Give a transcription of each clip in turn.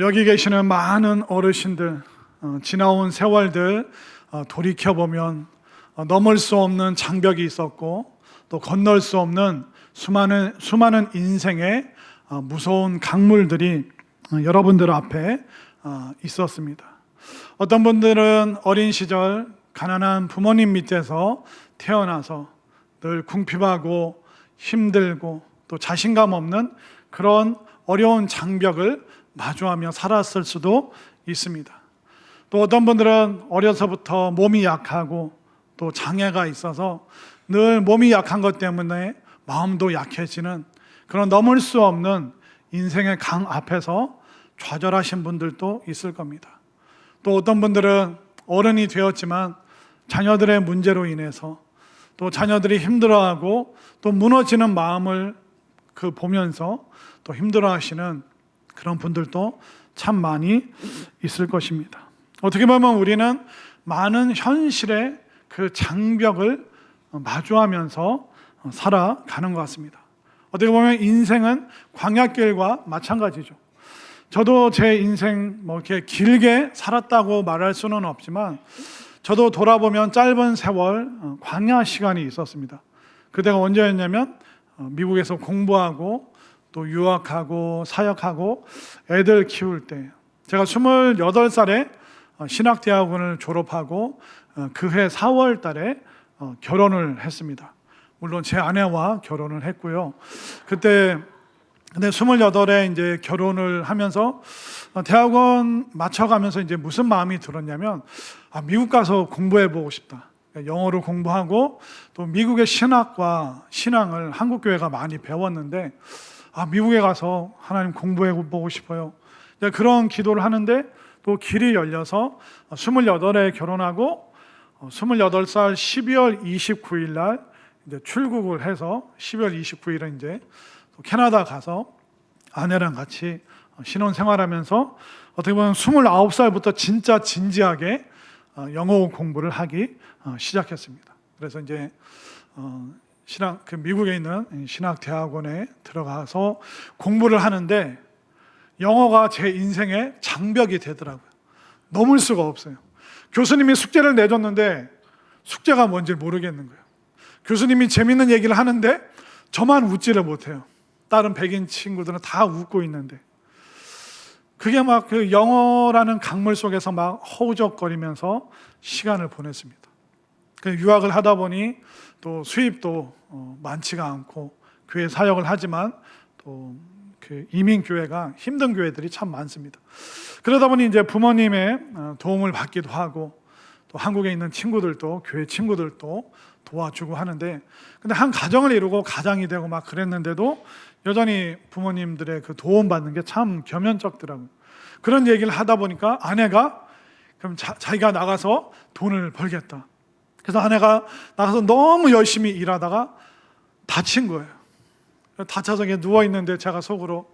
여기 계시는 많은 어르신들, 지나온 세월들 돌이켜보면 넘을 수 없는 장벽이 있었고 또 건널 수 없는 수많은 인생의 무서운 강물들이 여러분들 앞에 있었습니다. 어떤 분들은 어린 시절 가난한 부모님 밑에서 태어나서 늘 궁핍하고 힘들고 또 자신감 없는 그런 어려운 장벽을 마주하며 살았을 수도 있습니다. 또 어떤 분들은 어려서부터 몸이 약하고 또 장애가 있어서 늘 몸이 약한 것 때문에 마음도 약해지는 그런 넘을 수 없는 인생의 강 앞에서 좌절하신 분들도 있을 겁니다. 또 어떤 분들은 어른이 되었지만 자녀들의 문제로 인해서 또 자녀들이 힘들어하고 또 무너지는 마음을 보면서 또 힘들어하시는 그런 분들도 참 많이 있을 것입니다. 어떻게 보면 우리는 많은 현실의 그 장벽을 마주하면서 살아가는 것 같습니다. 어떻게 보면 인생은 광야길과 마찬가지죠. 저도 제 인생 이렇게 길게 살았다고 말할 수는 없지만 저도 돌아보면 짧은 세월 광야 시간이 있었습니다. 그때가 언제였냐면 미국에서 공부하고 또 유학하고 사역하고 애들 키울 때, 제가 28살에 신학대학원을 졸업하고 그해 4월 달에 결혼을 했습니다. 물론 제 아내와 결혼을 했고요. 근데 28에 이제 결혼을 하면서 대학원 마쳐가면서 이제 무슨 마음이 들었냐면 미국 가서 공부해 보고 싶다. 영어로 공부하고 또 미국의 신학과 신앙을 한국 교회가 많이 배웠는데 미국에 가서 하나님 공부해 보고 싶어요. 그런 기도를 하는데 또 길이 열려서 28에 결혼하고 28살 12월 29일 날 이제 출국을 해서 12월 29일에 이제 캐나다 가서 아내랑 같이 신혼생활하면서 어떻게 보면 29살부터 진짜 진지하게 영어 공부를 하기 시작했습니다. 그래서 이제 미국에 있는 신학대학원에 들어가서 공부를 하는데 영어가 제 인생의 장벽이 되더라고요. 넘을 수가 없어요. 교수님이 숙제를 내줬는데 숙제가 뭔지 모르겠는 거예요. 교수님이 재밌는 얘기를 하는데 저만 웃지를 못해요. 다른 백인 친구들은 다 웃고 있는데 그게 막 그 영어라는 강물 속에서 막 허우적거리면서 시간을 보냈습니다. 유학을 하다 보니 또 수입도 많지가 않고 교회 사역을 하지만 또 그 이민 교회가 힘든 교회들이 참 많습니다. 그러다 보니 이제 부모님의 도움을 받기도 하고 또 한국에 있는 친구들도 교회 친구들도 도와주고 하는데 근데 한 가정을 이루고 가장이 되고 막 그랬는데도 여전히 부모님들의 그 도움 받는 게 참 겸연쩍더라고요. 그런 얘기를 하다 보니까 아내가 그럼 자기가 나가서 돈을 벌겠다. 그래서 아내가 나가서 너무 열심히 일하다가 다친 거예요. 다쳐서 누워 있는데 제가 속으로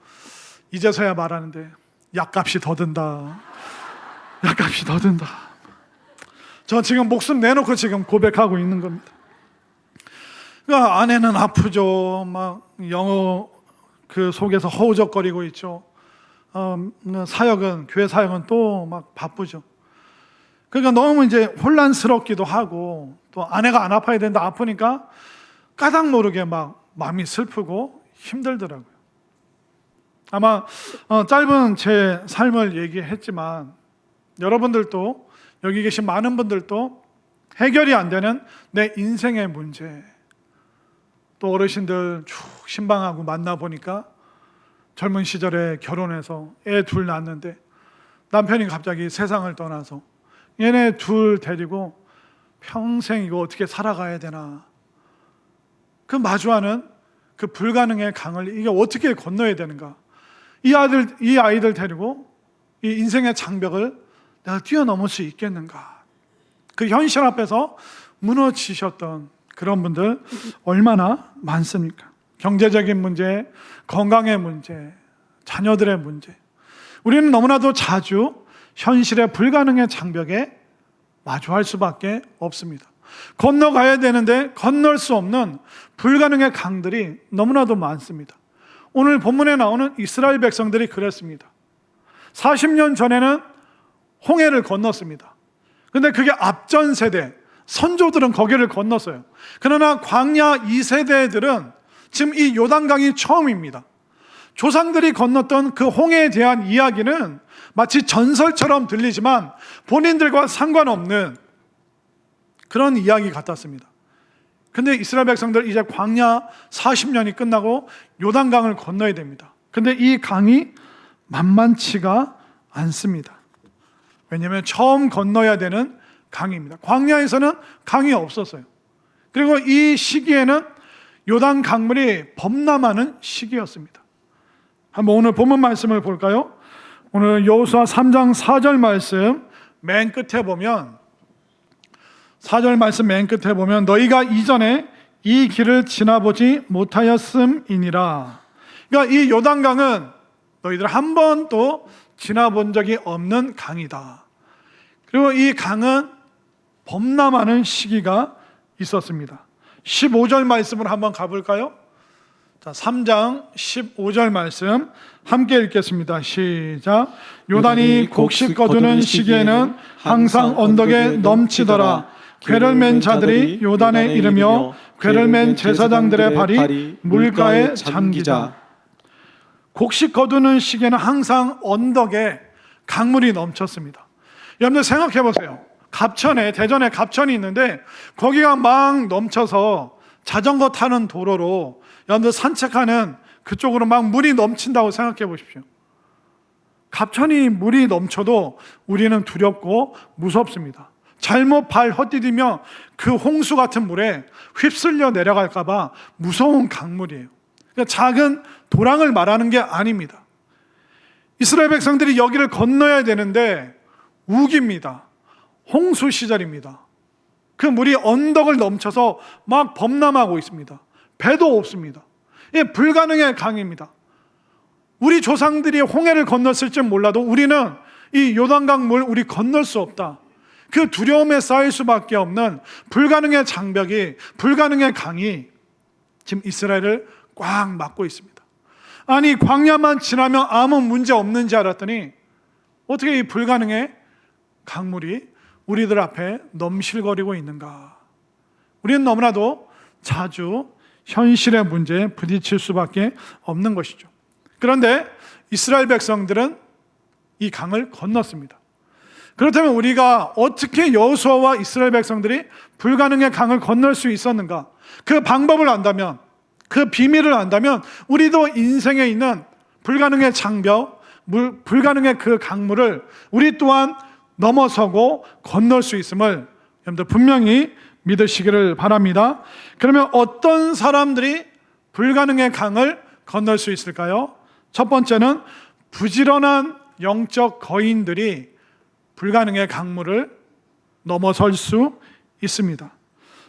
이제서야 말하는데 약값이 더 든다. 약값이 더 든다. 저 지금 목숨 내놓고 지금 고백하고 있는 겁니다. 그러니까 아내는 아프죠. 막 영어 그 속에서 허우적거리고 있죠. 교회 사역은 또 막 바쁘죠. 그러니까 너무 이제 혼란스럽기도 하고 또 아내가 안 아파야 되는데 아프니까 까닭 모르게 막 마음이 슬프고 힘들더라고요. 아마 짧은 제 삶을 얘기했지만 여러분들도 여기 계신 많은 분들도 해결이 안 되는 내 인생의 문제, 또 어르신들 쭉 신방하고 만나보니까 젊은 시절에 결혼해서 애 둘 낳았는데 남편이 갑자기 세상을 떠나서 얘네 둘 데리고 평생 이거 어떻게 살아가야 되나, 그 마주하는 그 불가능의 강을 이게 어떻게 건너야 되는가, 이 아이들 데리고 이 인생의 장벽을 내가 뛰어넘을 수 있겠는가, 그 현실 앞에서 무너지셨던 그런 분들 얼마나 많습니까? 경제적인 문제, 건강의 문제, 자녀들의 문제, 우리는 너무나도 자주 현실의 불가능의 장벽에 마주할 수밖에 없습니다. 건너가야 되는데 건널 수 없는 불가능의 강들이 너무나도 많습니다. 오늘 본문에 나오는 이스라엘 백성들이 그랬습니다. 40년 전에는 홍해를 건넜습니다. 근데 그게 앞전 세대, 선조들은 거기를 건넜어요. 그러나 광야 2세대들은 지금 이 요단강이 처음입니다. 조상들이 건넜던 그 홍해에 대한 이야기는 마치 전설처럼 들리지만 본인들과 상관없는 그런 이야기 같았습니다. 근데 이스라엘 백성들 이제 광야 40년이 끝나고 요단강을 건너야 됩니다. 근데 이 강이 만만치가 않습니다. 왜냐하면 처음 건너야 되는 강입니다. 광야에서는 강이 없었어요. 그리고 이 시기에는 요단 강물이 범람하는 시기였습니다. 한번 오늘 본문 말씀을 볼까요? 오늘 여호수아 3장 4절 말씀 맨 끝에 보면 4절 말씀 맨 끝에 보면 너희가 이전에 이 길을 지나보지 못하였음이니라. 그러니까 이 요단강은 너희들 한 번도 지나본 적이 없는 강이다. 그리고 이 강은 범람하는 시기가 있었습니다. 15절 말씀으로 한번 가볼까요? 자, 3장 15절 말씀 함께 읽겠습니다. 시작. 요단이 곡식 거두는 시기에는 항상 언덕에 넘치더라. 궤를 맨 자들이 요단에 이르며 궤를 맨 제사장들의 발이 물가에 잠기자. 곡식 거두는 시기에는 항상 언덕에 강물이 넘쳤습니다. 여러분들 생각해 보세요. 갑천에, 대전에 갑천이 있는데 거기가 막 넘쳐서 자전거 타는 도로로 여러분들 산책하는 그쪽으로 막 물이 넘친다고 생각해 보십시오. 갑천이 물이 넘쳐도 우리는 두렵고 무섭습니다. 잘못 발 헛디디며 그 홍수 같은 물에 휩쓸려 내려갈까 봐 무서운 강물이에요. 그러니까 작은 도랑을 말하는 게 아닙니다. 이스라엘 백성들이 여기를 건너야 되는데 우기입니다. 홍수 시절입니다. 그 물이 언덕을 넘쳐서 막 범람하고 있습니다. 배도 없습니다. 이게 불가능의 강입니다. 우리 조상들이 홍해를 건넜을지 몰라도 우리는 이 요단강 물 우리 건널 수 없다. 그 두려움에 쌓일 수밖에 없는 불가능의 장벽이, 불가능의 강이 지금 이스라엘을 꽉 막고 있습니다. 아니 광야만 지나면 아무 문제 없는지 알았더니 어떻게 이 불가능의 강물이 우리들 앞에 넘실거리고 있는가? 우리는 너무나도 자주 현실의 문제에 부딪힐 수밖에 없는 것이죠. 그런데 이스라엘 백성들은 이 강을 건넜습니다. 그렇다면 우리가 어떻게 여호수아와 이스라엘 백성들이 불가능의 강을 건널 수 있었는가? 그 방법을 안다면, 그 비밀을 안다면 우리도 인생에 있는 불가능의 장벽, 불가능의 그 강물을 우리 또한 넘어서고 건널 수 있음을 여러분들 분명히 믿으시기를 바랍니다. 그러면 어떤 사람들이 불가능의 강을 건널 수 있을까요? 첫 번째는 부지런한 영적 거인들이 불가능의 강물을 넘어설 수 있습니다.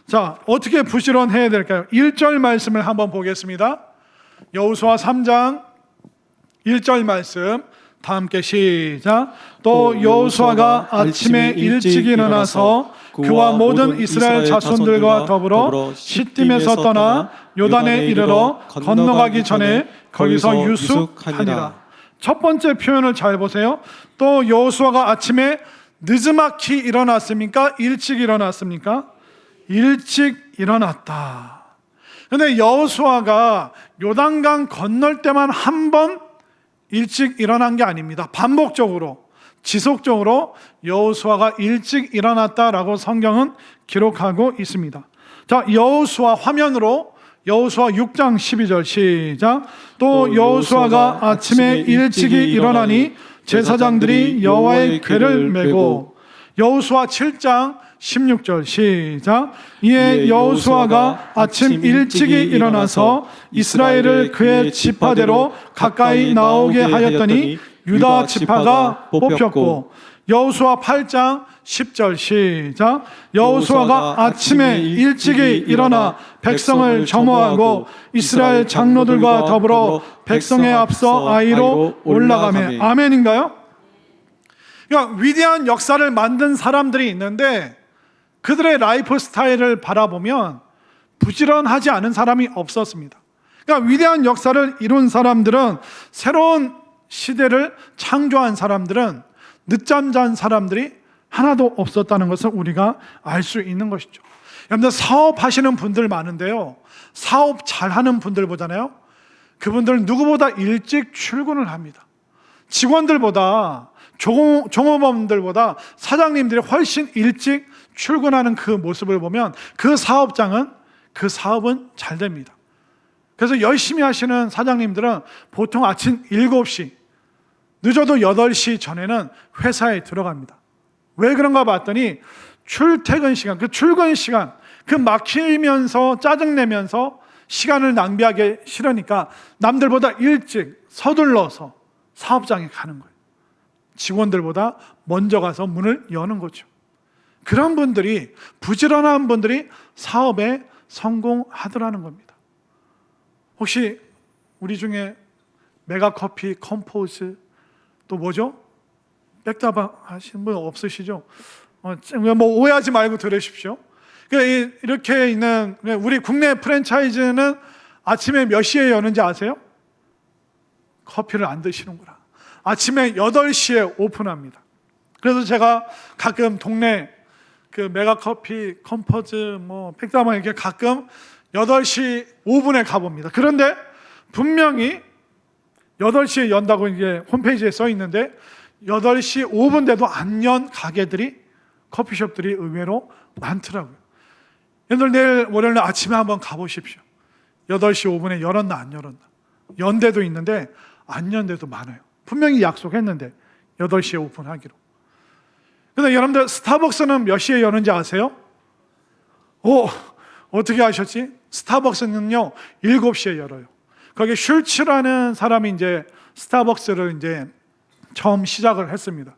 자, 어떻게 부지런해야 될까요? 1절 말씀을 한번 보겠습니다. 여호수아 3장 1절 말씀 다 함께 시작. 또 여호수아가 아침에 일찍 일어나서 그와 모든 이스라엘 자손들과 더불어 시딤에서 떠나 요단에 이르러 건너가기 전에 거기서 유숙하니라. 첫 번째 표현을 잘 보세요. 또 여호수아가 아침에 느즈막히 일어났습니까? 일찍 일어났습니까? 일찍 일어났다. 그런데 여호수아가 요단강 건널 때만 한 번 일찍 일어난 게 아닙니다. 반복적으로, 지속적으로 여호수아가 일찍 일어났다라고 성경은 기록하고 있습니다. 자, 여호수아 화면으로 여호수아 6장 12절 시작. 또 여호수아가 아침에 일찍이 일어나니 제사장들이 여호와의 궤를 메고. 여호수아 7장 16절 시작. 이에 여호수아가 아침 일찍이 일어나서 이스라엘을 그의 지파대로 가까이 나오게 하였더니 유다 지파가 뽑혔고. 여호수아 8장 10절 시작. 여호수아가 아침에 일찍이 일어나 백성을 점호하고 이스라엘 장로들과 더불어 백성에 앞서 아이로 올라가매. 아멘인가요? 그러니까 위대한 역사를 만든 사람들이 있는데 그들의 라이프 스타일을 바라보면 부지런하지 않은 사람이 없었습니다. 그러니까 위대한 역사를 이룬 사람들은 새로운 시대를 창조한 사람들은 늦잠 잔 사람들이 하나도 없었다는 것을 우리가 알 수 있는 것이죠. 여러분들 사업하시는 분들 많은데요, 사업 잘하는 분들 보잖아요. 그분들은 누구보다 일찍 출근을 합니다. 직원들보다, 종업원들보다 사장님들이 훨씬 일찍 출근하는 그 모습을 보면 그 사업은 잘 됩니다. 그래서 열심히 하시는 사장님들은 보통 아침 7시, 늦어도 8시 전에는 회사에 들어갑니다. 왜 그런가 봤더니 출퇴근 시간, 그 출근 시간, 그 막히면서 짜증내면서 시간을 낭비하기 싫으니까 남들보다 일찍 서둘러서 사업장에 가는 거예요. 직원들보다 먼저 가서 문을 여는 거죠. 그런 분들이, 부지런한 분들이 사업에 성공하더라는 겁니다. 혹시 우리 중에 메가커피, 컴포즈, 또 뭐죠? 백다방 하시는 분 없으시죠? 뭐 오해하지 말고 들으십시오. 이렇게 있는 우리 국내 프랜차이즈는 아침에 몇 시에 여는지 아세요? 커피를 안 드시는구나. 아침에 8시에 오픈합니다. 그래서 제가 가끔 동네 그 메가커피, 컴포즈, 뭐 백다방 이렇게 가끔 8시 5분에 가봅니다. 그런데 분명히 8시에 연다고 이게 홈페이지에 써 있는데 8시 5분 돼도 안 연 가게들이, 커피숍들이 의외로 많더라고요. 여러분들 내일 월요일 아침에 한번 가보십시오. 8시 5분에 열었나 안 열었나. 연 데도 있는데 안 연 데도 많아요. 분명히 약속했는데 8시에 오픈하기로. 그런데 여러분들 스타벅스는 몇 시에 여는지 아세요? 어떻게 아셨지? 스타벅스는요 7시에 열어요. 거기 슐츠라는 사람이 이제 스타벅스를 이제 처음 시작을 했습니다.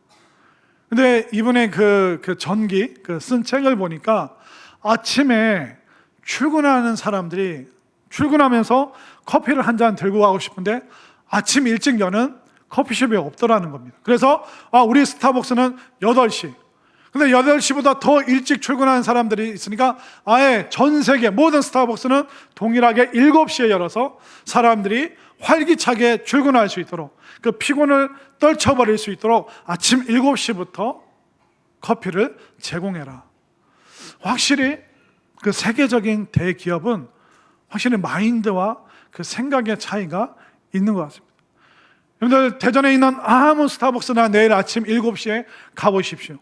근데 이분의 그 전기 쓴 책을 보니까 아침에 출근하는 사람들이 출근하면서 커피를 한 잔 들고 가고 싶은데 아침 일찍 여는 커피숍이 없더라는 겁니다. 그래서 우리 스타벅스는 8시. 근데 8시보다 더 일찍 출근하는 사람들이 있으니까 아예 전 세계 모든 스타벅스는 동일하게 7시에 열어서 사람들이 활기차게 출근할 수 있도록, 그 피곤을 떨쳐버릴 수 있도록 아침 7시부터 커피를 제공해라. 확실히 그 세계적인 대기업은 확실히 마인드와 그 생각의 차이가 있는 것 같습니다. 여러분들 대전에 있는 아무 스타벅스나 내일 아침 7시에 가보십시오.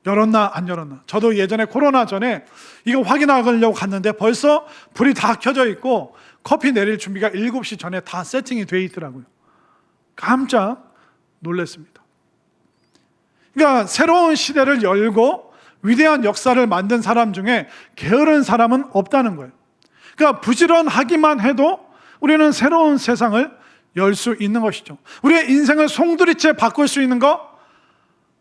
열었나 안 열었나. 저도 예전에 코로나 전에 이거 확인하려고 갔는데 벌써 불이 다 켜져 있고 커피 내릴 준비가 7시 전에 다 세팅이 돼 있더라고요. 깜짝 놀랐습니다. 그러니까 새로운 시대를 열고 위대한 역사를 만든 사람 중에 게으른 사람은 없다는 거예요. 그러니까 부지런하기만 해도 우리는 새로운 세상을 열 수 있는 것이죠. 우리의 인생을 송두리째 바꿀 수 있는 거,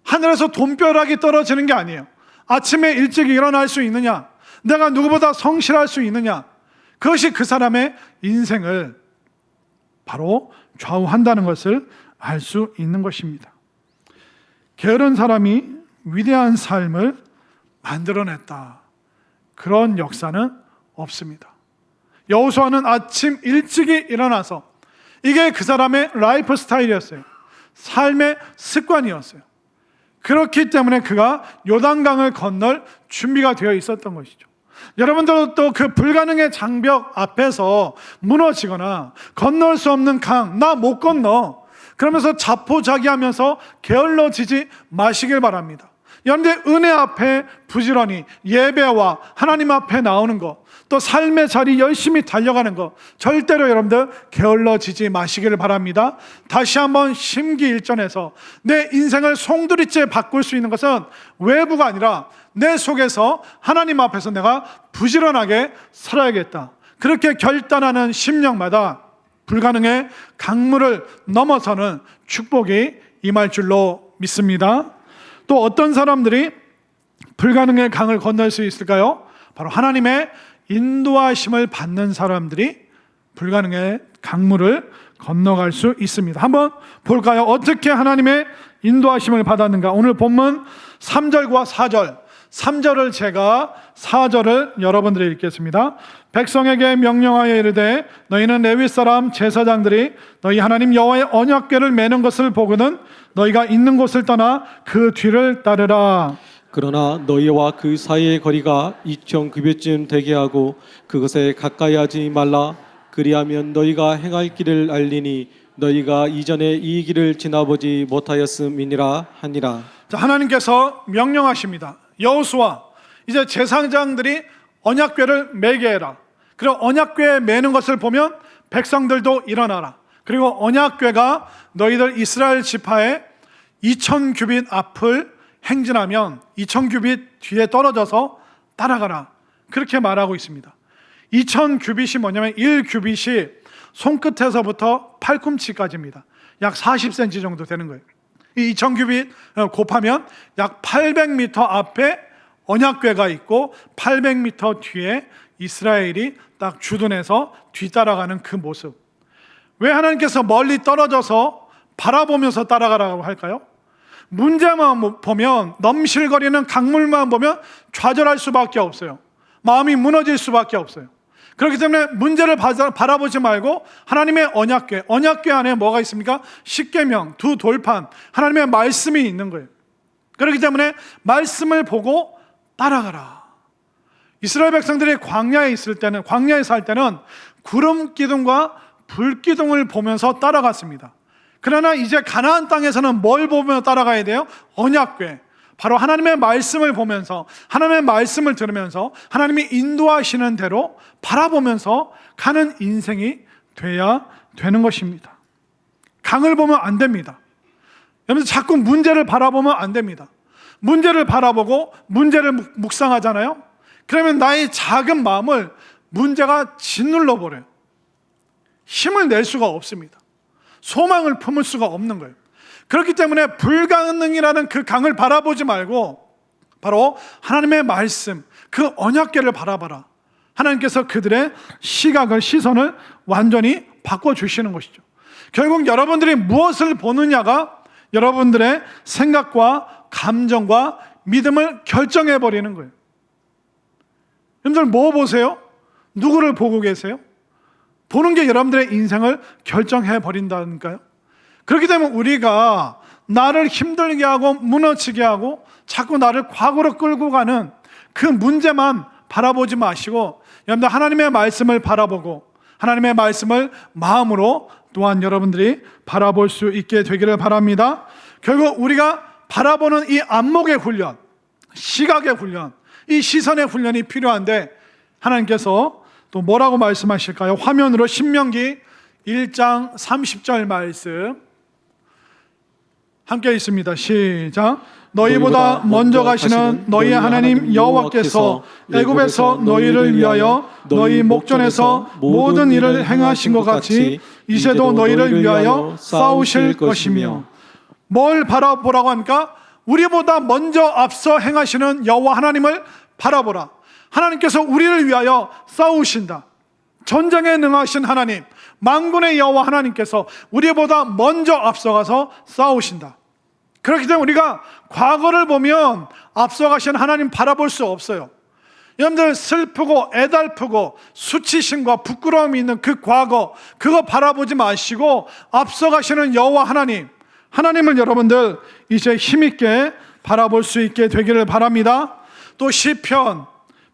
하늘에서 돈벼락이 떨어지는 게 아니에요. 아침에 일찍 일어날 수 있느냐, 내가 누구보다 성실할 수 있느냐, 그것이 그 사람의 인생을 바로 좌우한다는 것을 알 수 있는 것입니다. 게으른 사람이 위대한 삶을 만들어냈다, 그런 역사는 없습니다. 여호수아는 아침 일찍이 일어나서 이게 그 사람의 라이프 스타일이었어요. 삶의 습관이었어요. 그렇기 때문에 그가 요단강을 건널 준비가 되어 있었던 것이죠. 여러분들도 또 그 불가능의 장벽 앞에서 무너지거나 건널 수 없는 강, 나 못 건너, 그러면서 자포자기하면서 게을러지지 마시길 바랍니다. 그런데 은혜 앞에 부지런히 예배와 하나님 앞에 나오는 것, 또 삶의 자리 열심히 달려가는 것, 절대로 여러분들 게을러지지 마시기를 바랍니다. 다시 한번 심기일전해서 내 인생을 송두리째 바꿀 수 있는 것은 외부가 아니라 내 속에서 하나님 앞에서 내가 부지런하게 살아야겠다, 그렇게 결단하는 심령마다 불가능의 강물을 넘어서는 축복이 임할 줄로 믿습니다. 또 어떤 사람들이 불가능의 강을 건널 수 있을까요? 바로 하나님의 인도하심을 받는 사람들이 불가능의 강물을 건너갈 수 있습니다. 한번 볼까요? 어떻게 하나님의 인도하심을 받았는가? 오늘 본문 3절과 4절, 3절을 제가 4절을 여러분들이 읽겠습니다. 백성에게 명령하여 이르되 너희는 레위 사람 제사장들이 너희 하나님 여호와의 언약궤를 매는 것을 보거든 너희가 있는 곳을 떠나 그 뒤를 따르라. 그러나 너희와 그 사이의 거리가 2,900쯤 되게 하고 그것에 가까이 하지 말라. 그리하면 너희가 행할 길을 알리니 너희가 이전에 이 길을 지나보지 못하였음이니라 하니라. 자, 하나님께서 명령하십니다. 여호수아, 이제 제사장들이 언약궤를 매게 해라. 그리고 언약궤에 매는 것을 보면 백성들도 일어나라. 그리고 언약궤가 너희들 이스라엘 지파의 2,000규빗 앞을 행진하면 2,000규빗 뒤에 떨어져서 따라가라. 그렇게 말하고 있습니다. 2,000규빗이 뭐냐면 1규빗이 손끝에서부터 팔꿈치까지입니다. 약 40cm 정도 되는 거예요. 이 2,000규빗 곱하면 약 800m 앞에 언약궤가 있고 800m 뒤에 이스라엘이 딱 주둔해서 뒤따라가는 그 모습. 왜 하나님께서 멀리 떨어져서 바라보면서 따라가라고 할까요? 문제만 보면, 넘실거리는 강물만 보면 좌절할 수밖에 없어요. 마음이 무너질 수밖에 없어요. 그렇기 때문에 문제를 바라보지 말고 하나님의 언약궤 안에 뭐가 있습니까? 십계명, 두 돌판, 하나님의 말씀이 있는 거예요. 그렇기 때문에 말씀을 보고 따라가라. 이스라엘 백성들이 광야에 살 때는 구름 기둥과 불 기둥을 보면서 따라갔습니다. 그러나 이제 가나안 땅에서는 뭘 보며 따라가야 돼요? 언약궤. 바로 하나님의 말씀을 보면서, 하나님의 말씀을 들으면서 하나님이 인도하시는 대로 바라보면서 가는 인생이 돼야 되는 것입니다. 강을 보면 안 됩니다. 여러분, 자꾸 문제를 바라보면 안 됩니다. 문제를 바라보고 문제를 묵상하잖아요. 그러면 나의 작은 마음을 문제가 짓눌러 버려요. 힘을 낼 수가 없습니다. 소망을 품을 수가 없는 거예요. 그렇기 때문에 불가능이라는 그 강을 바라보지 말고 바로 하나님의 말씀, 그 언약궤를 바라봐라. 하나님께서 그들의 시선을 완전히 바꿔주시는 것이죠. 결국 여러분들이 무엇을 보느냐가 여러분들의 생각과 감정과 믿음을 결정해버리는 거예요. 여러분들 뭐 보세요? 누구를 보고 계세요? 보는 게 여러분들의 인생을 결정해버린다니까요. 그렇기 때문에 우리가 나를 힘들게 하고 무너지게 하고 자꾸 나를 과거로 끌고 가는 그 문제만 바라보지 마시고 여러분들 하나님의 말씀을 바라보고 하나님의 말씀을 마음으로 또한 여러분들이 바라볼 수 있게 되기를 바랍니다. 결국 우리가 바라보는 이 안목의 훈련, 시각의 훈련, 이 시선의 훈련이 필요한데 하나님께서 또 뭐라고 말씀하실까요? 화면으로 신명기 1장 30절 말씀 함께 있습니다. 시작. 너희보다 먼저 가시는 너희의 하나님 여호와께서 애굽에서 너희를 위하여 너희 목전에서 모든 일을 행하신 것 같이 이제도 너희를 위하여 싸우실 것이며. 뭘 바라보라고 합니까? 우리보다 먼저 앞서 행하시는 여호와 하나님을 바라보라. 하나님께서 우리를 위하여 싸우신다. 전쟁에 능하신 하나님, 만군의 여호와 하나님께서 우리보다 먼저 앞서가서 싸우신다. 그렇기 때문에 우리가 과거를 보면 앞서가신 하나님 바라볼 수 없어요. 여러분들 슬프고 애달프고 수치심과 부끄러움이 있는 그 과거, 그거 바라보지 마시고 앞서가시는 여호와 하나님을 여러분들 이제 힘있게 바라볼 수 있게 되기를 바랍니다. 또 시편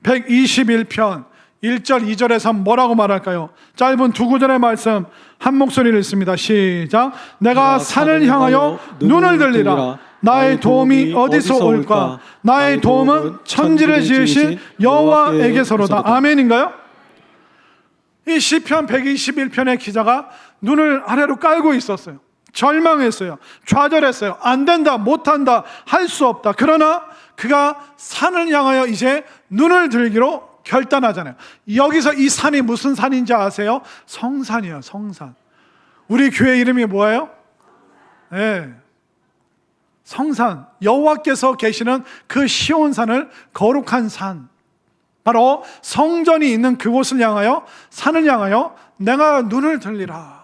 121편 1절 2절에서 뭐라고 말할까요? 짧은 두 구절의 말씀 한 목소리를 읽습니다. 시작. 내가 산을 향하여 눈을 들리라. 나의 도움이 어디서 올까? 나의 도움은 천지를 지으신 여호와에게서로다. 아멘인가요? 이 시편 121편의 기자가 눈을 아래로 깔고 있었어요. 절망했어요. 좌절했어요. 안 된다, 못한다, 할 수 없다. 그러나 그가 산을 향하여 이제 눈을 들기로 결단하잖아요. 여기서 이 산이 무슨 산인지 아세요? 성산이에요. 성산. 우리 교회 이름이 뭐예요? 네. 성산. 여호와께서 계시는 그 시온산을 거룩한 산, 바로 성전이 있는 그곳을 향하여, 산을 향하여 내가 눈을 들리라.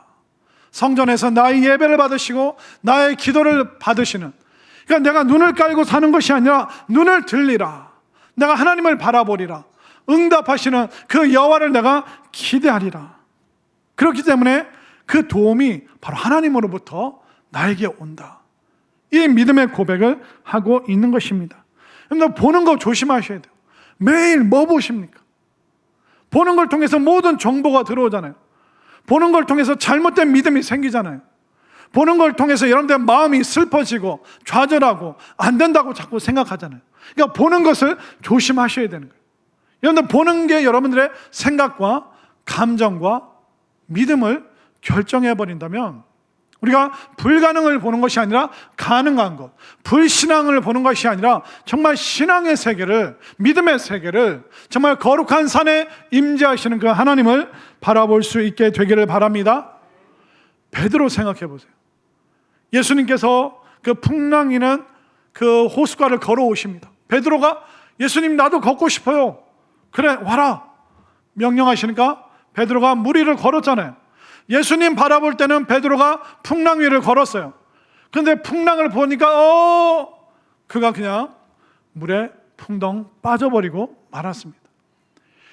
성전에서 나의 예배를 받으시고 나의 기도를 받으시는, 그러니까 내가 눈을 깔고 사는 것이 아니라 눈을 들리라. 내가 하나님을 바라보리라. 응답하시는 그 여호와를 내가 기대하리라. 그렇기 때문에 그 도움이 바로 하나님으로부터 나에게 온다. 이 믿음의 고백을 하고 있는 것입니다. 여러분, 보는 거 조심하셔야 돼요. 매일 뭐 보십니까? 보는 걸 통해서 모든 정보가 들어오잖아요. 보는 걸 통해서 잘못된 믿음이 생기잖아요. 보는 걸 통해서 여러분들의 마음이 슬퍼지고 좌절하고 안 된다고 자꾸 생각하잖아요. 그러니까 보는 것을 조심하셔야 되는 거예요. 여러분들 보는 게 여러분들의 생각과 감정과 믿음을 결정해 버린다면 우리가 불가능을 보는 것이 아니라 가능한 것, 불신앙을 보는 것이 아니라 정말 신앙의 세계를, 믿음의 세계를, 정말 거룩한 산에 임재하시는 그 하나님을 바라볼 수 있게 되기를 바랍니다. 베드로 생각해 보세요. 예수님께서 그 풍랑이는 그 호숫가를 걸어오십니다. 베드로가 예수님 나도 걷고 싶어요. 그래 와라 명령하시니까 베드로가 물 위를 걸었잖아요. 예수님 바라볼 때는 베드로가 풍랑 위를 걸었어요. 그런데 풍랑을 보니까 그가 그냥 물에 풍덩 빠져버리고 말았습니다.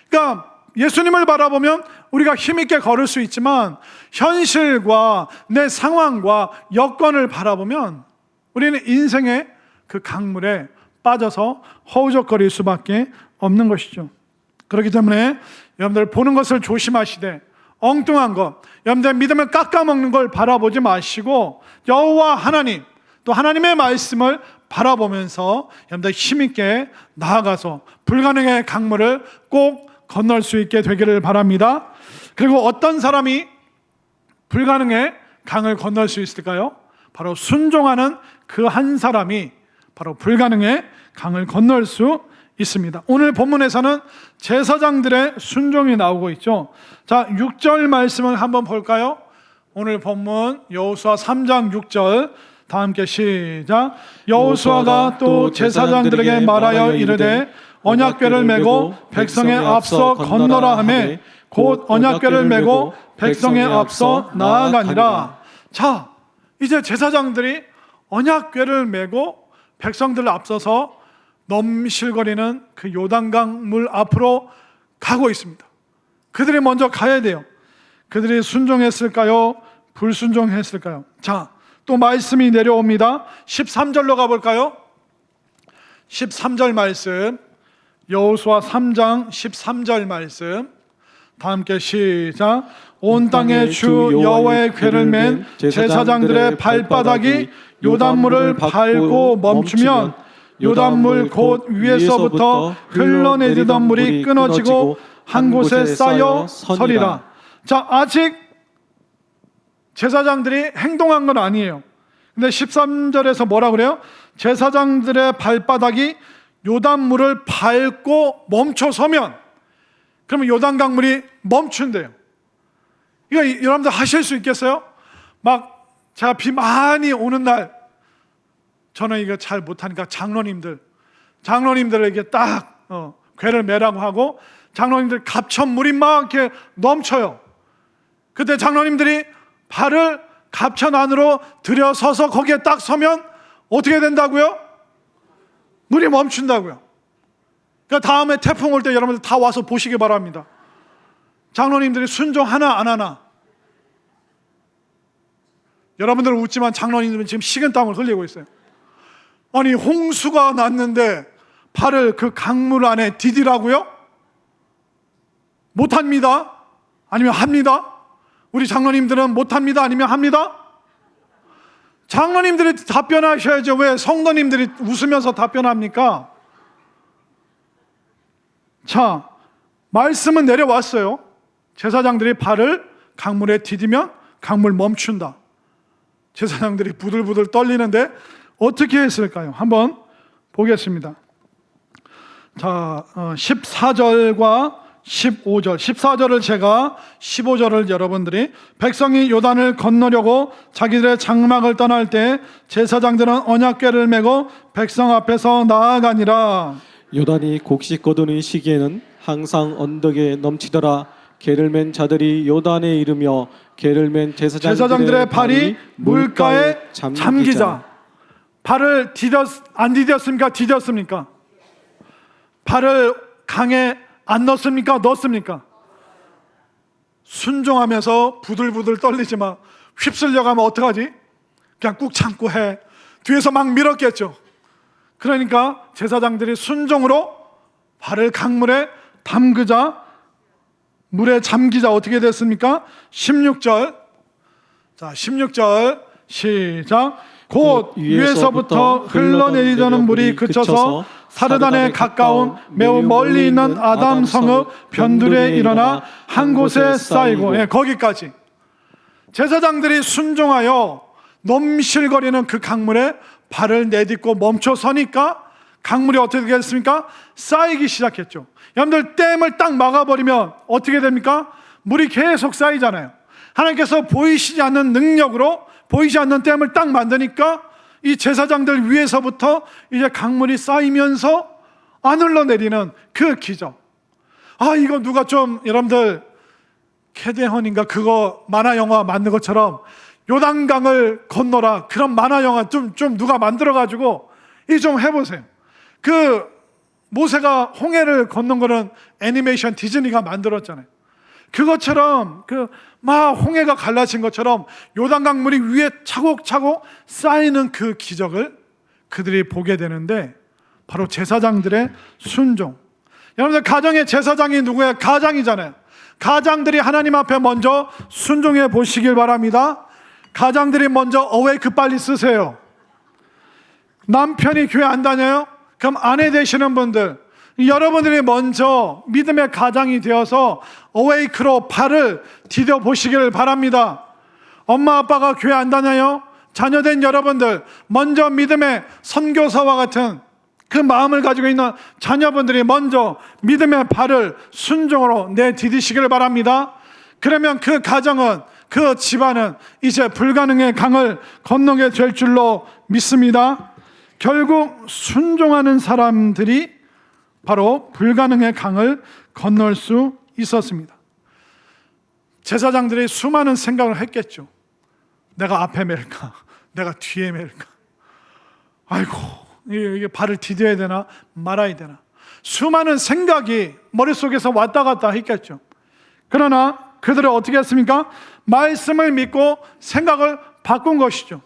그러니까 예수님을 바라보면 우리가 힘있게 걸을 수 있지만 현실과 내 상황과 여건을 바라보면 우리는 인생의 그 강물에 빠져서 허우적거릴 수밖에 없는 것이죠. 그렇기 때문에 여러분들 보는 것을 조심하시되 엉뚱한 것, 여러분들 믿음을 깎아먹는 걸 바라보지 마시고 여호와 하나님, 또 하나님의 말씀을 바라보면서 여러분들 힘있게 나아가서 불가능의 강물을 꼭 건널 수 있게 되기를 바랍니다. 그리고 어떤 사람이 불가능의 강을 건널 수 있을까요? 바로 순종하는 그 한 사람이 바로 불가능의 강을 건널 수 있습니다. 오늘 본문에서는 제사장들의 순종이 나오고 있죠. 자, 6절 말씀을 한번 볼까요? 오늘 본문 여호수아 3장 6절 다 함께 시작. 여호수아가 또 제사장들에게 말하여 이르되 언약궤를 메고 백성의 앞서 건너라 하매 곧 언약궤를 메고 백성의 앞서 나아가니라. 자, 이제 제사장들이 언약궤를 메고 백성들을 앞서서 넘실거리는 그 요단강 물 앞으로 가고 있습니다. 그들이 먼저 가야 돼요. 그들이 순종했을까요? 불순종했을까요? 자, 또 말씀이 내려옵니다. 13절로 가볼까요? 13절 말씀, 여호수아 3장 13절 말씀 다 함께 시작. 온 땅에 주 여호와의 궤를 맨 제사장들의 발바닥이 요단물을 밟고 멈추면 요단물 곧 위에서부터 흘러내리던 물이 끊어지고 한 곳에 쌓여 서리라. 자, 아직 제사장들이 행동한 건 아니에요. 근데 13절에서 뭐라 그래요? 제사장들의 발바닥이 요단물을 밟고 멈춰서면, 그러면 요단강물이 멈춘대요. 이거 여러분들 하실 수 있겠어요? 막 제가 비 많이 오는 날, 저는 이거 잘 못하니까 장로님들에게 딱 궤를 매라고 하고 장로님들 갑천 물이 막 이렇게 넘쳐요. 그때 장로님들이 발을 갑천 안으로 들여서서 거기에 딱 서면 어떻게 된다고요? 물이 멈춘다고요. 그러니까 다음에 태풍 올 때 여러분들 다 와서 보시기 바랍니다. 장로님들이 순종하나 안 하나. 여러분들은 웃지만 장로님들은 지금 식은땀을 흘리고 있어요. 아니, 홍수가 났는데 발을 그 강물 안에 디디라고요? 못합니다? 아니면 합니다? 우리 장로님들은 못합니다? 아니면 합니다? 장로님들이 답변하셔야죠. 왜 성도님들이 웃으면서 답변합니까? 자, 말씀은 내려왔어요. 제사장들이 발을 강물에 디디면 강물 멈춘다. 제사장들이 부들부들 떨리는데 어떻게 했을까요? 한번 보겠습니다. 자, 14절과 15절, 14절을 제가, 15절을 여러분들이, 백성이 요단을 건너려고 자기들의 장막을 떠날 때 제사장들은 언약궤를 메고 백성 앞에서 나아가니라. 요단이 곡식 거두는 시기에는 항상 언덕에 넘치더라. 궤를 맨 자들이 요단에 이르며 궤를 맨 제사장들의 발이 물가에 잠기자. 발을 안 디뎠습니까? 디뎠습니까? 발을 강에 안 넣습니까? 넣습니까? 순종하면서 부들부들 떨리지 마. 휩쓸려 가면 어떡하지? 그냥 꾹 참고 해. 뒤에서 막 밀었겠죠. 그러니까 제사장들이 순종으로 발을 강물에 담그자, 물에 잠기자 어떻게 됐습니까? 16절. 자, 16절 시작. 곧 위에서부터 흘러내리던 물이 그쳐서 사르단에 가까운 매우 멀리 있는 아담 성읍 변두리에 일어나 한 곳에 쌓이고, 예, 거기까지. 제사장들이 순종하여 넘실거리는 그 강물에 발을 내딛고 멈춰 서니까 강물이 어떻게 됐습니까? 쌓이기 시작했죠. 여러분들, 댐을 딱 막아버리면 어떻게 됩니까? 물이 계속 쌓이잖아요. 하나님께서 보이시지 않는 능력으로 보이지 않는 댐을 딱 만드니까 이 제사장들 위에서부터 이제 강물이 쌓이면서 안 흘러내리는 그 기적. 아, 이거 누가 좀, 여러분들, 캐데헌인가 그거 만화 영화 만든 것처럼 요단강을 건너라, 그런 만화 영화 좀 누가 만들어 가지고 이 좀 해보세요. 그 모세가 홍해를 건넌 거는 애니메이션 디즈니가 만들었잖아요. 그것처럼 막 홍해가 갈라진 것처럼 요단강 물이 위에 차곡차곡 쌓이는 그 기적을 그들이 보게 되는데, 바로 제사장들의 순종. 여러분들, 가정의 제사장이 누구예요? 가장이잖아요. 가장들이 하나님 앞에 먼저 순종해 보시길 바랍니다. 가장들이 먼저 어웨이크 빨리 쓰세요. 남편이 교회 안 다녀요? 그럼 아내 되시는 분들, 여러분들이 먼저 믿음의 가장이 되어서 어웨이크로 발을 디뎌 보시기를 바랍니다. 엄마 아빠가 교회 안 다녀요? 자녀된 여러분들, 먼저 믿음의 선교사와 같은 그 마음을 가지고 있는 자녀분들이 먼저 믿음의 발을 순종으로 내디디시기를 바랍니다. 그러면 그 가정은, 그 집안은 이제 불가능의 강을 건너게 될 줄로 믿습니다. 결국 순종하는 사람들이 바로 불가능의 강을 건널 수 있었습니다. 제사장들이 수많은 생각을 했겠죠. 내가 앞에 맬까? 내가 뒤에 맬까? 아이고, 이게 발을 디뎌야 되나 말아야 되나? 수많은 생각이 머릿속에서 왔다 갔다 했겠죠. 그러나 그들은 어떻게 했습니까? 말씀을 믿고 생각을 바꾼 것이죠.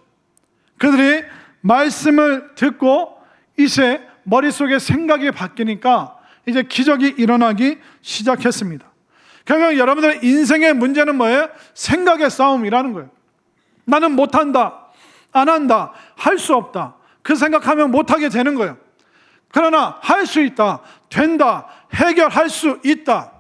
그들이 말씀을 듣고 이제 머릿속에 생각이 바뀌니까 이제 기적이 일어나기 시작했습니다. 결국 여러분들의 인생의 문제는 뭐예요? 생각의 싸움이라는 거예요. 나는 못한다, 안 한다, 할 수 없다, 그 생각하면 못하게 되는 거예요. 그러나 할 수 있다, 된다, 해결할 수 있다.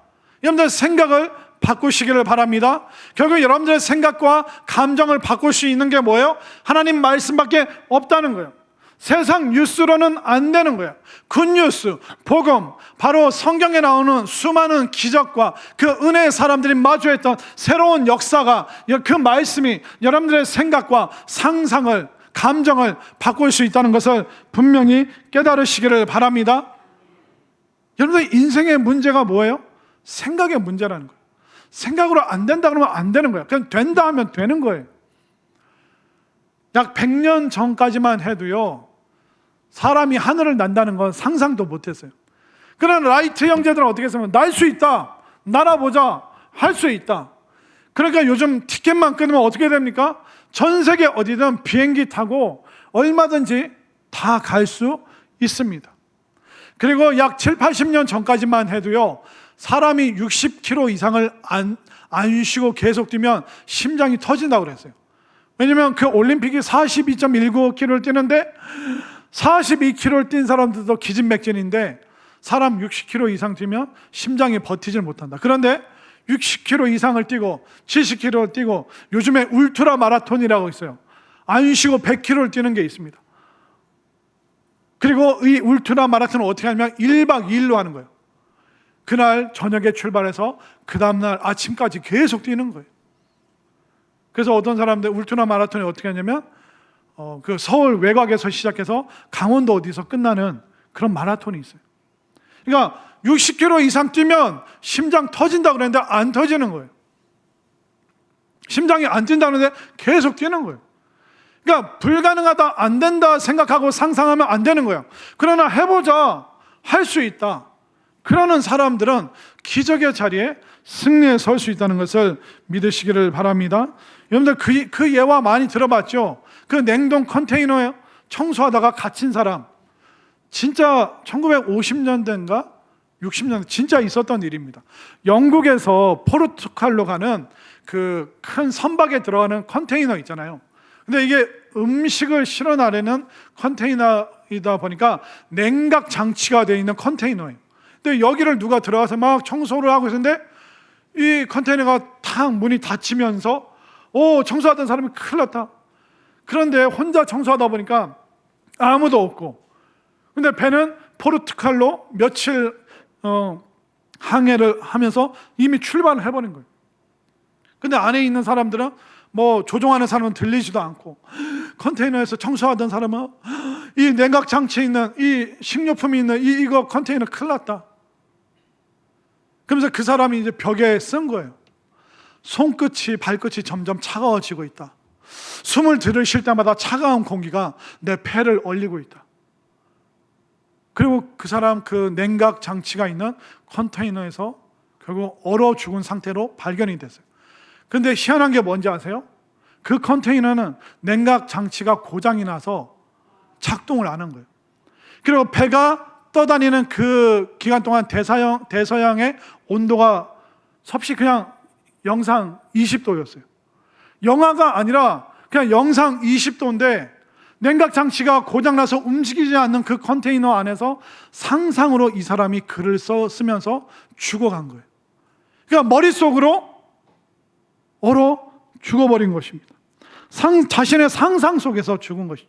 여러분들 생각을 바꾸시기를 바랍니다. 결국 여러분들의 생각과 감정을 바꿀 수 있는 게 뭐예요? 하나님 말씀밖에 없다는 거예요. 세상 뉴스로는 안 되는 거예요. 굿뉴스, 복음, 바로 성경에 나오는 수많은 기적과 그 은혜의 사람들이 마주했던 새로운 역사가, 그 말씀이 여러분들의 생각과 상상을, 감정을 바꿀 수 있다는 것을 분명히 깨달으시기를 바랍니다. 여러분들 인생의 문제가 뭐예요? 생각의 문제라는 거예요. 생각으로 안 된다 그러면 안 되는 거예요. 그냥 된다 하면 되는 거예요. 약 100년 전까지만 해도요, 사람이 하늘을 난다는 건 상상도 못했어요. 그러나 라이트 형제들은 어떻게 했으면 날 수 있다, 날아보자, 할 수 있다. 그러니까 요즘 티켓만 끊으면 어떻게 됩니까? 전 세계 어디든 비행기 타고 얼마든지 다 갈 수 있습니다. 그리고 약 7, 80년 전까지만 해도요, 사람이 60km 이상을 안 쉬고 계속 뛰면 심장이 터진다고 그랬어요. 왜냐면 그 올림픽이 42.19km를 뛰는데 42km를 뛴 사람들도 기진맥진인데 사람 60km 이상 뛰면 심장이 버티질 못한다. 그런데 60km 이상을 뛰고 70km를 뛰고, 요즘에 울트라 마라톤이라고 있어요. 안 쉬고 100km를 뛰는 게 있습니다. 그리고 이 울트라 마라톤은 어떻게 하냐면 1박 2일로 하는 거예요. 그날 저녁에 출발해서 그 다음날 아침까지 계속 뛰는 거예요. 그래서 어떤 사람들 울트라 마라톤이 어떻게 하냐면 그 서울 외곽에서 시작해서 강원도 어디서 끝나는 그런 마라톤이 있어요. 그러니까 60km 이상 뛰면 심장 터진다 그랬는데 안 터지는 거예요. 심장이 안 뛴다 그러는데 계속 뛰는 거예요. 그러니까 불가능하다, 안 된다 생각하고 상상하면 안 되는 거예요. 그러나 해보자, 할 수 있다. 그러는 사람들은 기적의 자리에 승리에 설 수 있다는 것을 믿으시기를 바랍니다. 여러분들 그 예화 많이 들어봤죠? 그 냉동 컨테이너에 청소하다가 갇힌 사람, 진짜 1950년대인가 60년대 진짜 있었던 일입니다. 영국에서 포르투갈로 가는 그 큰 선박에 들어가는 컨테이너 있잖아요. 근데 이게 음식을 실어나르는 컨테이너이다 보니까 냉각 장치가 되어 있는 컨테이너예요. 근데 여기를 누가 들어가서 막 청소를 하고 있었는데 이 컨테이너가 탁 문이 닫히면서 청소하던 사람이 큰일 났다. 그런데 혼자 청소하다 보니까 아무도 없고, 근데 배는 포르투갈로 며칠 항해를 하면서 이미 출발을 해버린 거예요. 근데 안에 있는 사람들은 뭐 조종하는 사람은 들리지도 않고, 컨테이너에서 청소하던 사람은 이 냉각 장치에 있는 이 식료품이 있는 이거 컨테이너 큰일 났다. 그러면서 그 사람이 이제 벽에 쓴 거예요. 손끝이 발끝이 점점 차가워지고 있다. 숨을 들이쉴 때마다 차가운 공기가 내 폐를 얼리고 있다. 그리고 그 사람 그 냉각 장치가 있는 컨테이너에서 결국 얼어 죽은 상태로 발견이 됐어요. 근데 희한한 게 뭔지 아세요? 그 컨테이너는 냉각 장치가 고장이 나서 작동을 안 한 거예요. 그리고 배가 떠다니는 그 기간 동안 대서양의 온도가 섭씨 그냥 영상 20도였어요. 영하가 아니라 그냥 영상 20도인데 냉각 장치가 고장나서 움직이지 않는 그 컨테이너 안에서 상상으로 이 사람이 글을 쓰면서 죽어간 거예요. 그러니까 머릿속으로 얼어 죽어버린 것입니다. 자신의 상상 속에서 죽은 것이죠.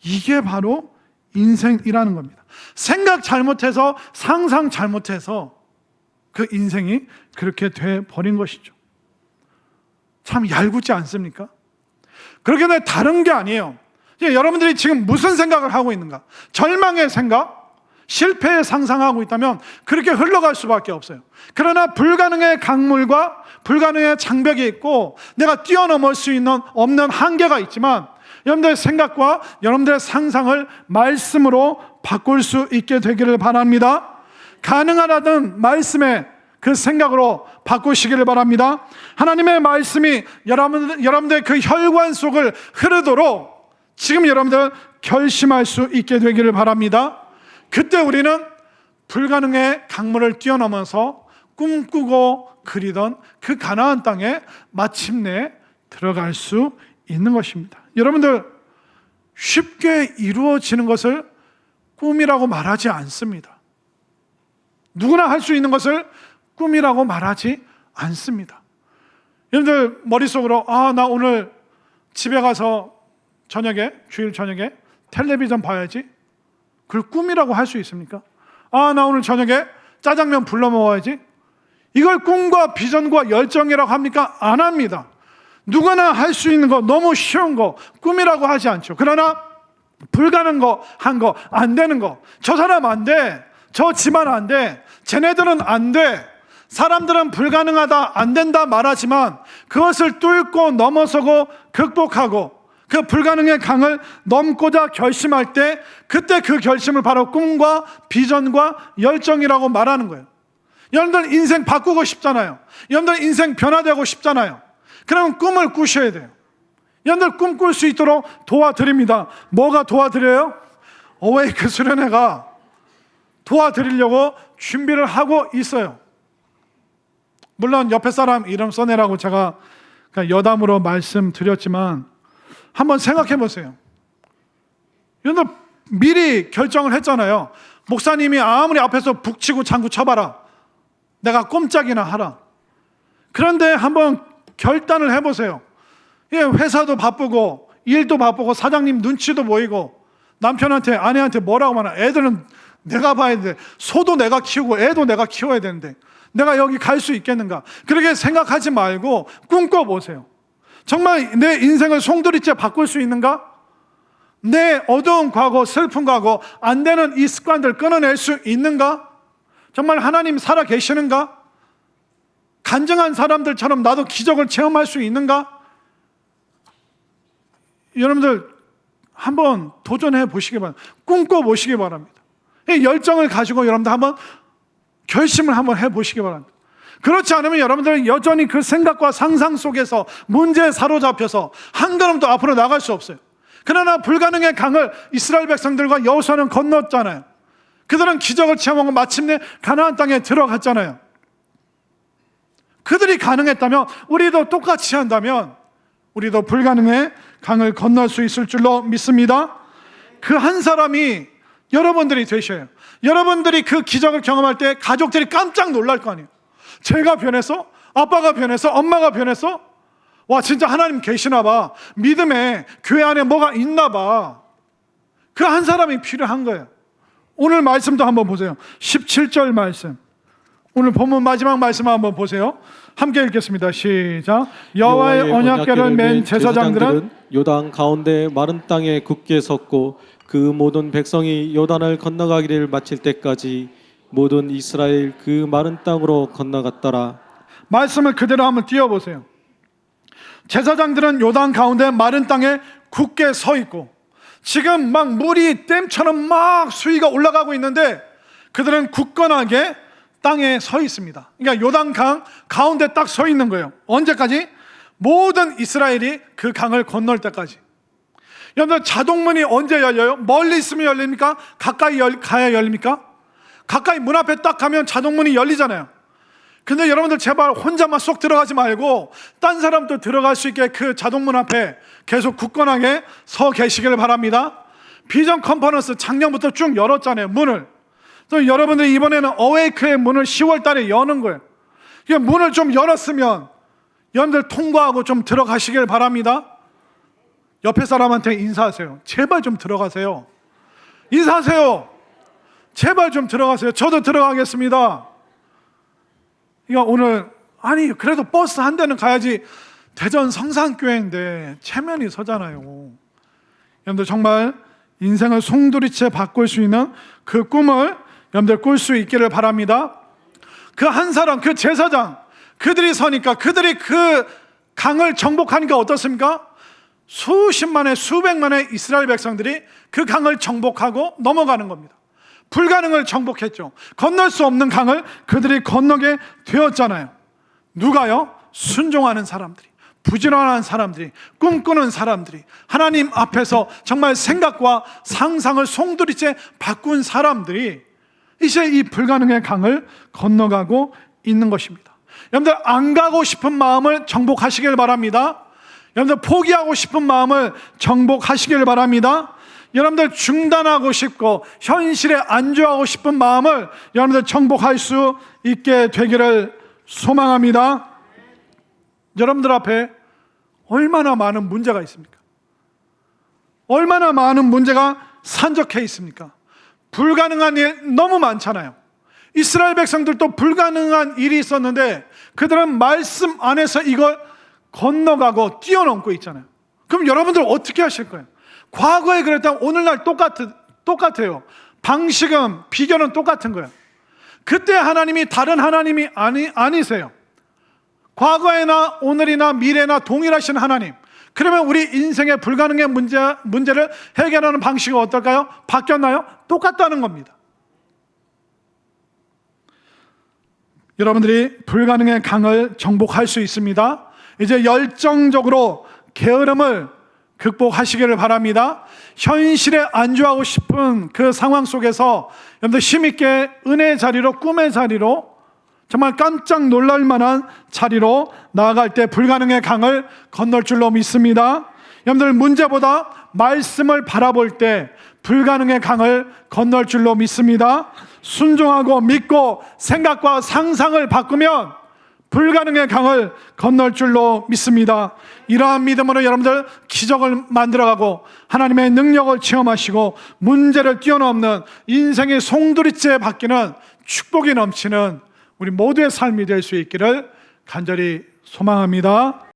이게 바로 인생이라는 겁니다. 생각 잘못해서 상상 잘못해서 그 인생이 그렇게 돼 버린 것이죠. 참 얄궂지 않습니까? 그렇게 되면 다른 게 아니에요. 여러분들이 지금 무슨 생각을 하고 있는가? 절망의 생각, 실패의 상상하고 있다면 그렇게 흘러갈 수밖에 없어요. 그러나 불가능의 강물과 불가능의 장벽이 있고 내가 뛰어넘을 수 없는 한계가 있지만 여러분들의 생각과 여러분들의 상상을 말씀으로 바꿀 수 있게 되기를 바랍니다. 가능하다는 말씀의 그 생각으로 바꾸시기를 바랍니다. 하나님의 말씀이 여러분들의 그 혈관 속을 흐르도록 지금 여러분들 결심할 수 있게 되기를 바랍니다. 그때 우리는 불가능의 강물을 뛰어넘어서 꿈꾸고 그리던 그 가나안 땅에 마침내 들어갈 수 있는 것입니다. 여러분들 쉽게 이루어지는 것을 꿈이라고 말하지 않습니다. 누구나 할 수 있는 것을 꿈이라고 말하지 않습니다. 여러분들 머릿속으로 나 오늘 집에 가서 주일 저녁에 텔레비전 봐야지, 그걸 꿈이라고 할 수 있습니까? 나 오늘 저녁에 짜장면 불러 먹어야지, 이걸 꿈과 비전과 열정이라고 합니까? 안 합니다. 누구나 할 수 있는 거, 너무 쉬운 거 꿈이라고 하지 않죠. 그러나 불가능한 거, 안 되는 거, 저 사람 안 돼, 저 집안 안 돼, 쟤네들은 안 돼, 사람들은 불가능하다, 안 된다 말하지만 그것을 뚫고 넘어서고 극복하고 그 불가능의 강을 넘고자 결심할 때 그때 그 결심을 바로 꿈과 비전과 열정이라고 말하는 거예요. 여러분들 인생 바꾸고 싶잖아요. 여러분들 인생 변화되고 싶잖아요. 그러면 꿈을 꾸셔야 돼요. 여러분들 꿈 꿀 수 있도록 도와드립니다. 뭐가 도와드려요? 어웨이크 수련회가 도와드리려고 준비를 하고 있어요. 물론 옆에 사람 이름 써내라고 제가 여담으로 말씀드렸지만 한번 생각해 보세요. 여러분들 미리 결정을 했잖아요. 목사님이 아무리 앞에서 북치고 장구 쳐봐라, 내가 꼼짝이나 하라. 그런데 한번 결단을 해보세요. 회사도 바쁘고 일도 바쁘고 사장님 눈치도 보이고 남편한테 아내한테 뭐라고 말하나, 애들은 내가 봐야 돼, 소도 내가 키우고 애도 내가 키워야 되는데 내가 여기 갈 수 있겠는가? 그렇게 생각하지 말고 꿈꿔보세요. 정말 내 인생을 송두리째 바꿀 수 있는가? 내 어두운 과거, 슬픈 과거, 안 되는 이 습관들 끊어낼 수 있는가? 정말 하나님 살아 계시는가? 간증한 사람들처럼 나도 기적을 체험할 수 있는가? 여러분들 한번 도전해 보시기 바랍니다. 꿈꿔 보시기 바랍니다. 이 열정을 가지고 여러분들 한번 결심을 한번 해보시기 바랍니다. 그렇지 않으면 여러분들은 여전히 그 생각과 상상 속에서 문제에 사로잡혀서 한 걸음도 앞으로 나갈 수 없어요. 그러나 불가능의 강을 이스라엘 백성들과 여호수아는 건넜잖아요. 그들은 기적을 체험하고 마침내 가나안 땅에 들어갔잖아요. 그들이 가능했다면 우리도 똑같이 한다면 우리도 불가능의 강을 건널 수 있을 줄로 믿습니다. 그 한 사람이 여러분들이 되셔요. 여러분들이 그 기적을 경험할 때 가족들이 깜짝 놀랄 거 아니에요. 제가 변했어? 아빠가 변했어? 엄마가 변했어? 와, 진짜 하나님 계시나 봐. 믿음에 교회 안에 뭐가 있나 봐. 그 한 사람이 필요한 거예요. 오늘 말씀도 한번 보세요. 17절 말씀. 오늘 본문 마지막 말씀 한번 보세요. 함께 읽겠습니다. 시작. 여호와의 언약궤를 맨 제사장들은 요단 가운데 마른 땅에 굳게 섰고 그 모든 백성이 요단을 건너가기를 마칠 때까지 모든 이스라엘 그 마른 땅으로 건너갔더라. 말씀을 그대로 한번 띄워보세요. 제사장들은 요단 가운데 마른 땅에 굳게 서 있고 지금 막 물이 댐처럼 막 수위가 올라가고 있는데 그들은 굳건하게 땅에 서 있습니다. 그러니까 요단강 가운데 딱 서 있는 거예요. 언제까지? 모든 이스라엘이 그 강을 건널 때까지. 여러분, 자동문이 언제 열려요? 멀리 있으면 열립니까? 가까이 가야 열립니까? 가까이 문 앞에 딱 가면 자동문이 열리잖아요. 근데 여러분들 제발 혼자만 쏙 들어가지 말고 딴 사람도 들어갈 수 있게 그 자동문 앞에 계속 굳건하게 서 계시길 바랍니다. 비전 컨퍼런스 작년부터 쭉 열었잖아요, 문을. 또 여러분들이 이번에는 어웨이크의 문을 10월 달에 여는 거예요. 문을 좀 열었으면 여러분들 통과하고 좀 들어가시길 바랍니다. 옆에 사람한테 인사하세요. 제발 좀 들어가세요. 인사하세요. 제발 좀 들어가세요. 저도 들어가겠습니다. 그러니까 오늘 아니 그래도 버스 한 대는 가야지. 대전 성산교회인데 체면이 서잖아요. 여러분들 정말 인생을 송두리째 바꿀 수 있는 그 꿈을 여러분들 꿀 수 있기를 바랍니다. 그 한 사람, 그 제사장, 그들이 서니까, 그들이 그 강을 정복하니까 어떻습니까? 수십만의 수백만의 이스라엘 백성들이 그 강을 정복하고 넘어가는 겁니다. 불가능을 정복했죠. 건널 수 없는 강을 그들이 건너게 되었잖아요. 누가요? 순종하는 사람들이, 부지런한 사람들이, 꿈꾸는 사람들이, 하나님 앞에서 정말 생각과 상상을 송두리째 바꾼 사람들이 이제 이 불가능의 강을 건너가고 있는 것입니다. 여러분들 안 가고 싶은 마음을 정복하시길 바랍니다. 여러분들 포기하고 싶은 마음을 정복하시길 바랍니다. 여러분들 중단하고 싶고 현실에 안주하고 싶은 마음을 여러분들 정복할 수 있게 되기를 소망합니다. 여러분들 앞에 얼마나 많은 문제가 있습니까? 얼마나 많은 문제가 산적해 있습니까? 불가능한 일 너무 많잖아요. 이스라엘 백성들도 불가능한 일이 있었는데 그들은 말씀 안에서 이걸 건너가고 뛰어넘고 있잖아요. 그럼 여러분들 어떻게 하실 거예요? 과거에 그랬다면 오늘날 똑같아요. 방식은, 비결은 똑같은 거예요. 그때 하나님이 다른 하나님이 아니세요. 과거에나 오늘이나 미래나 동일하신 하나님. 그러면 우리 인생의 불가능의 문제를 해결하는 방식이 어떨까요? 바뀌었나요? 똑같다는 겁니다. 여러분들이 불가능의 강을 정복할 수 있습니다. 이제 열정적으로 게으름을 극복하시기를 바랍니다. 현실에 안주하고 싶은 그 상황 속에서 여러분들 힘있게 은혜의 자리로, 꿈의 자리로, 정말 깜짝 놀랄 만한 자리로 나아갈 때 불가능의 강을 건널 줄로 믿습니다. 여러분들 문제보다 말씀을 바라볼 때 불가능의 강을 건널 줄로 믿습니다. 순종하고 믿고 생각과 상상을 바꾸면 불가능의 강을 건널 줄로 믿습니다. 이러한 믿음으로 여러분들 기적을 만들어가고 하나님의 능력을 체험하시고 문제를 뛰어넘는 인생의 송두리째 바뀌는 축복이 넘치는 우리 모두의 삶이 될 수 있기를 간절히 소망합니다.